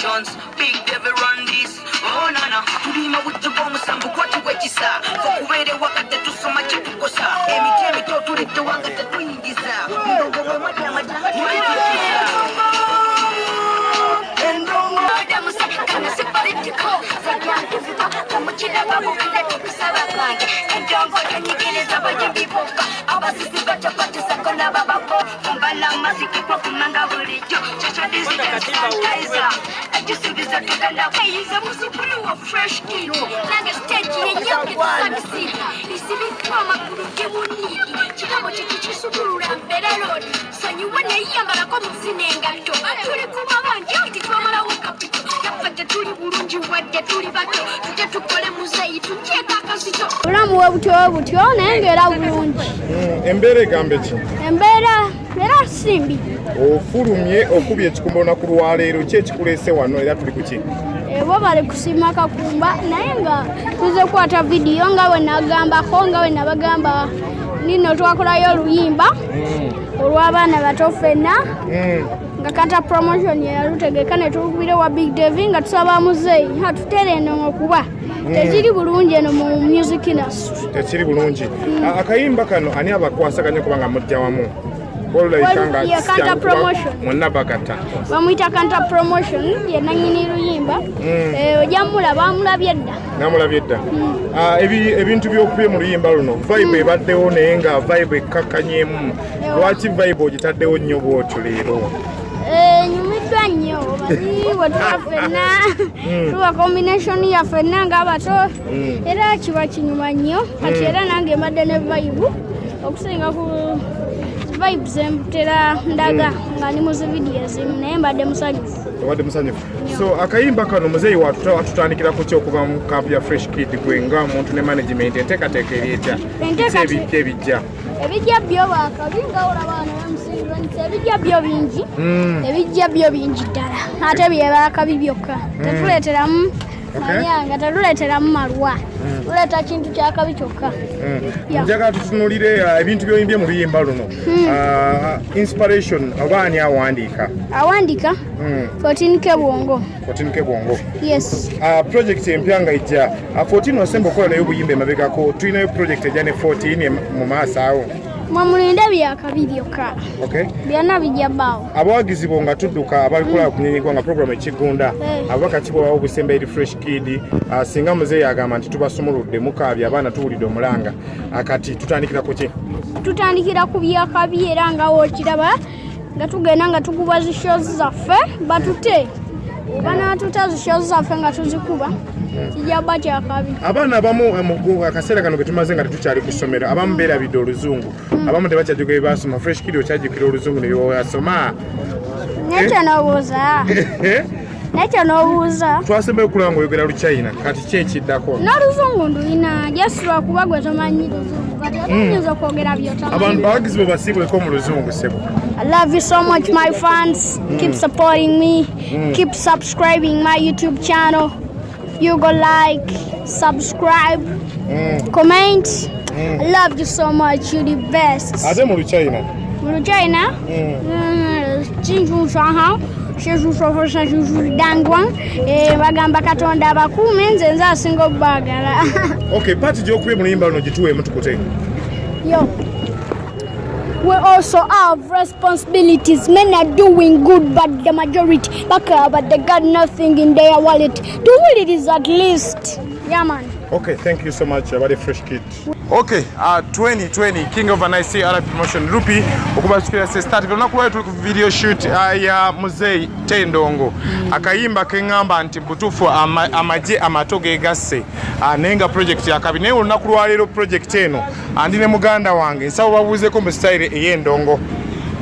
nations. Big devil run this. Oh nana, tulima with the bomb sambu kwati wechisa. Fokuwele wakate tusoma chitu kosa. Emi temi totu lete wakate tuingiza. Ndongo mwemata majanga tuingiza. Ndongo adamu sakana si political. Sayanti viva kamuchila babu kila tukusaba klange. Ndongo tenyigiliza bajibiboka. Abasisi bacha pati sakona babako. Kumbala masiki kwa kumanga bulijo. Chacha disi sanitizer. Ajisubiza tukanda. Iza musupulu wa fresh kid. Nanga stage yenyewe kusabisika. Isibi kama kuruke muniki. Chikamo chikichisubulula mbele road. Sanyuwane yambala kwa mzinenga to. Tuli kumabanje utitwamala wakapito. Yapate tuli bulungi wadde tuli bato. Tuje tukole muzeyi tujeka akasito. Olamu wabutyo naye ng'era bulungi. Embeera egambe ki? Embeera era simbi. Ofulumye okubye ekikumba olunaku lwaleero ki ekikuleese wano era tuli ku ki? Bo bali kusiima kakumba naye nga tuze kukwata vidiyo nga bwe nagambako nga bwe nabagamba nino twakolayo oluyimba olw'abaana bato ffenna nga kanta promotion yalutegeka ne tulukubira wa Big Devi nga tusaba muzeeyi atutere eno okuba tekiri bulungi eno mu music industry. Tekiri bulungi. Akayimba kano ani abakwasaganya kubanga mujja wamu? Kanta promotion. Munnabagata. Bamuyita kanta promotion ye nannyini luyimba. Ojja mulaba amulabye dda. Namulabye dda. Ebintu by'okubye mu luyimba luno vibe ebaddewo naye nga vibe ekkakkanyemu. Lwaki vibe ogitaddewo nnyo bw'otyo leero? Nyumiddwa nnyo bwe tuba ffenna tuba combination ya ffenna ng'abato era kiba kinyuma nnyo kati era nange mbadde ne vibe okusinga ku vibes embutera ndaga nga ni mu vidiyo ezimu naye mbadde musanyufu. Obadde musanyufu. So akayimba kano muzeeyi watutandikira ku ki okuva mu kampu ya Fresh Kid gwe nga omuntu ne management enteekateeka eryetya ebijja ebijja byo bakabi nga olaba wano bamusinga ebijja byo bingi ebijja byo bingi ddala ate byebakabi byokka tetuleeteramu manyanga tetuleeteramu malwa tuleeta kintu kyakabi kyokka. Njagala tutunulire ebintu byoyimbye mu luyimba luno inspiration oba ani awandiika? Awandiika 14K Bwongo. 14K Bwongo. Yes. Project empya nga ijja 14 wasemba okola nayo obuyimba emabegako tulinayo project ejja ne 14 mu maaso awo. Mwamulinde byakabi byokka. Okay. Byonna bijja bbaawo. Abawagizi bo nga tudduka abalikola kunyinyigwa nga program ekigunda ababaka kibawo obusemba eri Fresh Kid singa muzeeyi agamba nti tubasumuludde mukaabya abaana tuwulidde omulanga akati tutandikira ku ki? Tutandikira ku byakabi era nga wokiraba nga tugenda nga tukuba zi shows zaffe batute banaatuta zi shows zaffe nga tuzikuba kijaba kyakabi. Abaana abamu mu akaseera kano ke tumaze nga tetukyali ku ssomero abamu beerabidde oluzungu abamu tebakyajjukira bye basoma. Fresh Kid okyajjukira oluzungu ne byewasoma nekyo n'obuuza nekyo n'obuuza twasembayo okulaba ng'oyogera Luchina kati ki ekiddako? N'oluzungu ndulina just lwakuba gwe tomanyi luzungu kati oyinza okwogera by'otamanyi. Abantu bawagizi bo basiibweko mu luzungu sebo. I love you so much my fans. Keep supporting me. Keep subscribing my YouTube channel. You go like, subscribe, comment. I love you so much. You're the best. Ate mu Luchina? Mu Luchina? Dangwang bagamba Katonda abakuume nze nze asinga obbagala. Okay, party gy'okubye mu luyimba luno gituweemu tukute. Yo. We also have responsibilities. Men are doing good, but the majority but they got nothing in their wallet. The wallet is at least. Yeah, man. Okay, thank you so much about the Fresh Kid. Okay, 2020 King of an ICR promotion Rupi okuba tukira se start olunaku lwayo tuli ku video shoot ya muzeeyi Tendongo akayimba kengamba nti butufu amaje amatoge gasse nenga project ya kabi naye olunaku lwaleero project eno andi ne muganda wange nsabo babuuzeko mu style ey'endongo.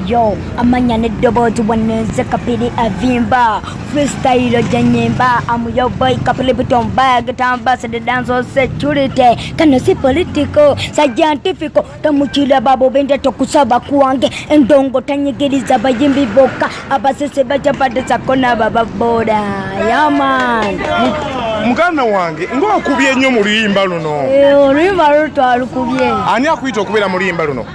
Yo, amanya neddoboozi wanenze kapiri avimba freestyle janyemba I'm your boy kapiri buton bag tamba the dance of security kano si political scientific tamukira babo bende tokusaba kuwange endongo tanyigiriza bayimbi boka abasese bajabade sakona baba boda yaman muganda wange ng'okubye nnyo mu luyimba luno. Oluyimba luno twalukubye. Ani akuyita okubeera mu luyimba luno?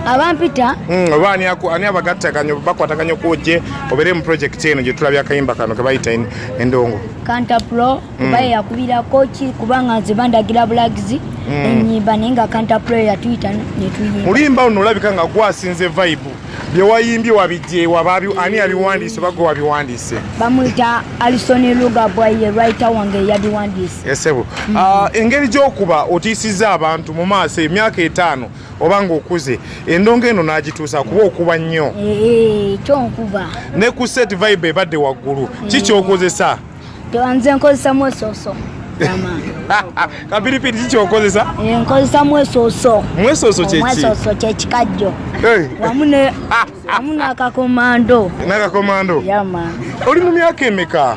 abampita oba ani abagattakanyo bakwatakanyo kujje obere mu project eno gye tulabya akayimba kano ke bayita endongo Kantapro baye yakubira kochi kubanga nze bandagira bulagizi enyimba nenga Kantapro ya Twitter ne tuyimba mulimba ono olabika nga gwasinze vibe bye wayimbye wabijje wababi ani abiwandiise bago wabiwandiise bamwita Alison Lugabwa ye writer wange yabiwandiise yesebo engeri gy'okuba otiisizza abantu mu maaso emyaka 5 obanga okuze endongo eno n'agituusa kuba okuba nnyo kyonkuba ne ku set vibe ebadde waggulu kikyokozesa nze nkozesa mwesoso kapiripiti kikyokozesa nkozesa mwesoso kyekikajjo wamu n'akakomando yama oli mu myaka emeka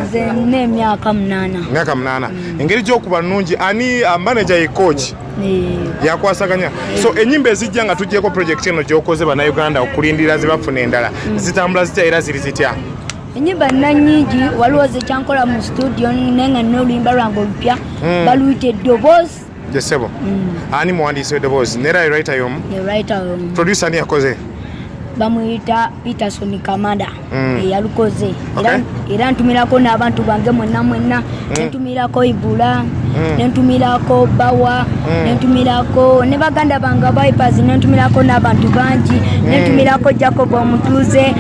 nze n'emyaka 8 engeri gy'okuba nnungi ani manager ye coach yakwasaganya so enyimba ezijja nga tujjeko project eno gy'okoze bannayuganda okulindira zibafuna endala zitambula zitya era ziri zitya enyimba nanyingi waliwo zekyankola mu studio nenga n'oluyimba lwange olupya baluyita eddoboozi jesebo ani muwandiisi w'eddoboozi nera writer yomu producer ani yakoze bamuyita Peterson Kamada yalukoze era ntumirako n'abantu bange mwenna nentumirako Ibula nentumirako Bawa nentumirako ne baganda bange Vipers nentumirako n'abantu bangi nentumirako Jacob Omutuze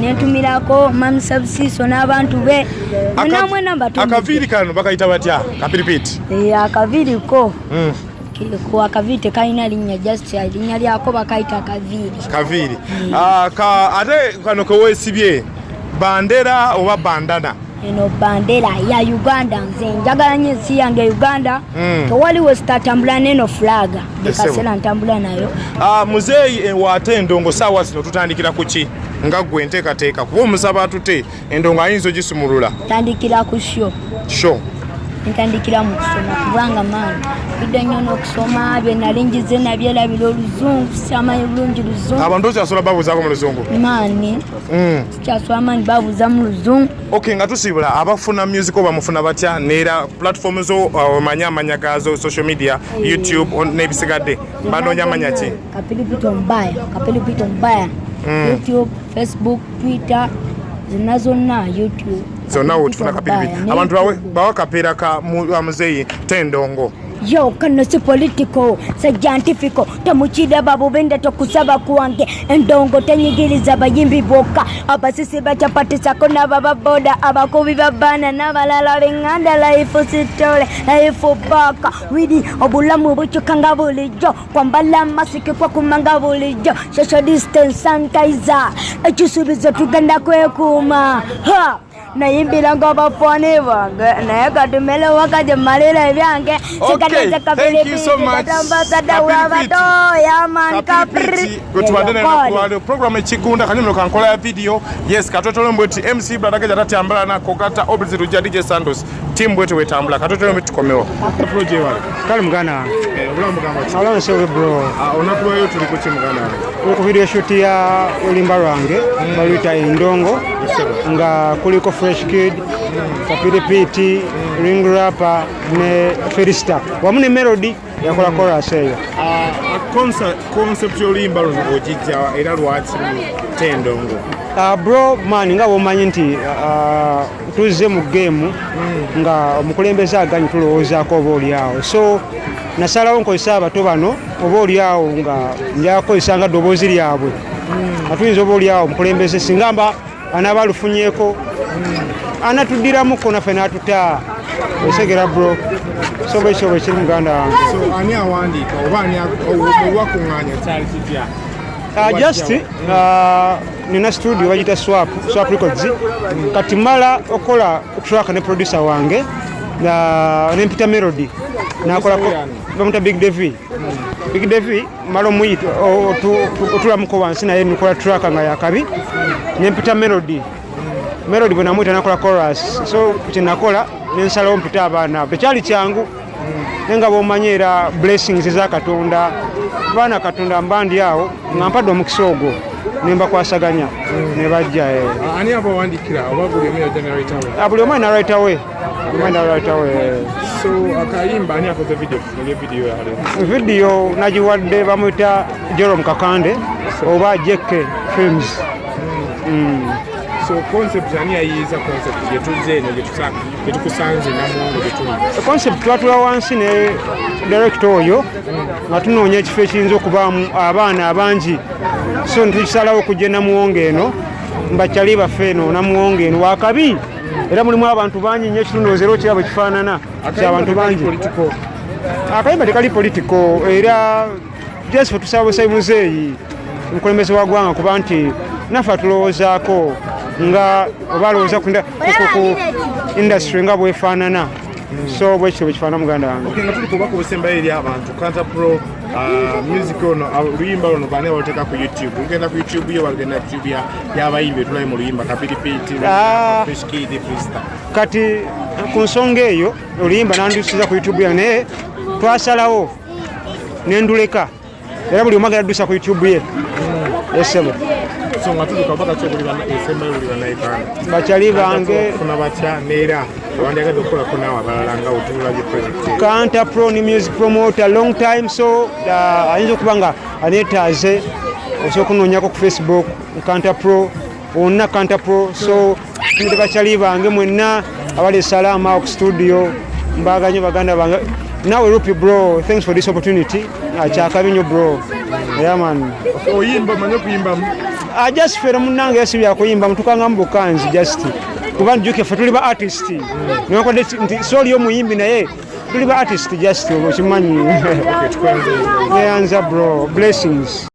nentumirako Mami Subsiso n'abantu be namwena mbatu akaviri kano bakayita batya kapiripiti akaviriko kwa kavite kaina linya just linya lyako bakaita kaviri ate kano ko wesibye bandera oba bandana eno bandera ya Uganda nze njagala nnyo ensi yange Uganda tewaliwo sitatambula neno flaga dekasera ntambula nayo muzeeyi wate endongo saawa zino tutandikira ku ki nga gwe nteekateeka kuba omusaba atute endongo ayinza ogisumulula tandikira ku sho ntandikira mu kusoma kubanga maani bidde nnyo n'okusoma bye nali njize nabyerabira oluzungu sikyamanya bulungi luzungu abantu okyasobola babuuzaako mu luzungu maani sikyasobola maani babuuza mu luzungu okay nga tusibula abafuna music oba mufuna batya neera platform zo amanya gazo social media YouTube n'ebisigadde banoonya amanya ki Kapilipito Mbaya YouTube Facebook Twitter zonna YouTube zonna wotufuna kapiripiti abantu bawa kapeera ka muzeeyi tendongo yo kano si political scientifico tamukira babo benda tokusaba kuwange endongo tenyigiriza bayimbi boka abasisi bachapatisako n'ababoda abakubi babana n'abalala benganda life sitole life baka widi obulamu bukyukanga bulijjo kwambala masiki kwa kumanga bulijjo social distance sanitizer ekisubizo tugenda kwekuuma ha nayimbira ngo abafone bange naye katumele wakati malira ebyange okay thank you so much program ekigunda kanyume kankola ya video yes katotole mbweti MC Bradage jatatambala na kokata obizi ruja DJ Sandos team bwete wetambula katotole mbweti komewo project wale kali mgana obulambu gamba alone sewe bro onakuwa yo tuli kuchi mgana ku video shoot ya oluyimba lwange baluyita endongo nga kuliko Fresh Kid Kapiripiti Ring Rapper ne Ferista wamu ne Melody yakola chorus eyo concept y'oluyimba luno ogijja era lwaki tendongo bro man nga bomanyi nti tuzze mu game nga omukulembeze aganyi tulowoozaako oba oliawo so nasalawo nkozesa abato bano oba oliawo nga njakozesa nga ddoboozi lyabwe atuyinza oba oliawo omukulembeze singa mba anaaba alufunyeeko anatuddiramuko naffe n'atuta osegera bro soba ekyo bwe kiri muganda wange so ani awandiika oba ani olwakuŋŋaanya kyali kitya just nina studio bagita swap records kati mala okola track ne producer wange nempita Melody nakola bamuta Big Devi malo muyito otulamuko wansi naye nikola track nga yakabi nempita Melody bwe namuyita nakola chorus so kyenakola nensalawo mpita abaana tekyali kyangu nenga bomanyi era blessings za Katonda baana Katonda mbandi awo nga mpadde omukisa ogwo nembakwasaganya ne bajja ani abawandikira oba buli omu yajja ne writer we buli omu alina writer we mwenda latawe. So akayimba ani akoze video ya leo? Video nagiwadde bamuyita Jerome Kakande oba JK Films. So concept ani ayiza concept yetuze eno yetukusanze namuongo getuli. Concept twatula wansi ne director oyo nga tunoonya ekifo ekiyinza okubaamu abaana abangi, so ntukisalawo okujja namuwonge eno mbakyali baffe eno namuwonge eno wakabi era mulimu abantu bangi nnyo ekitundoozero kirabo kifaanana ky'abantu bangi. Akayimba tekali politiko era just fe tusaba Busayi Muzeeyi omukulembeze wa ggwanga kuba nti naffe atulowoozaako nga oba alowooza ku industry nga bwefaanana. So bwekityo bwekifaana muganda wange. Nga tuli kubaka obusembayo eri abantu Kanta Pro music ono oluyimba luno baani abaluteeka ku YouTube. Ugenda ku YouTube yo wagenda ku YouTube y'abayimbi tulayi mu luyimba Kapiripiti, Fresh Kid, Freestyle. Kati ku nsonga eyo oluyimba nandusiza ku YouTube yange naye twasalawo nenduleka era buli omu agenda ddusa ku YouTube ye. Esebo. So nga tuli kabaka kyo buli esembayo buli bannayuganda bakyali bange funa batya neera abandi agadde okukolako naawe abalala nga otunulabye project. Kanta Pro ni music promoter long time, so ayinza okuba nga aneetaaze osobola okunoonyako ku Facebook Kanta Pro onna Kanta Pro. So tumite bakyali bange mwenna abali Salama ku studio mbaganye baganda bange. Nawe Rupi bro, thanks for this opportunity. Kyakabi nnyo bro. Yeah man. Oyimba manyo kuyimba just fera munange yasibya kuyimba mutukanga mu bukanzi just kuba njuke fe tuli ba artist nako nti soli yo muyimbi naye tuli ba artist just okimanyi. Okay, tukwenze. Yeah, bro, blessings.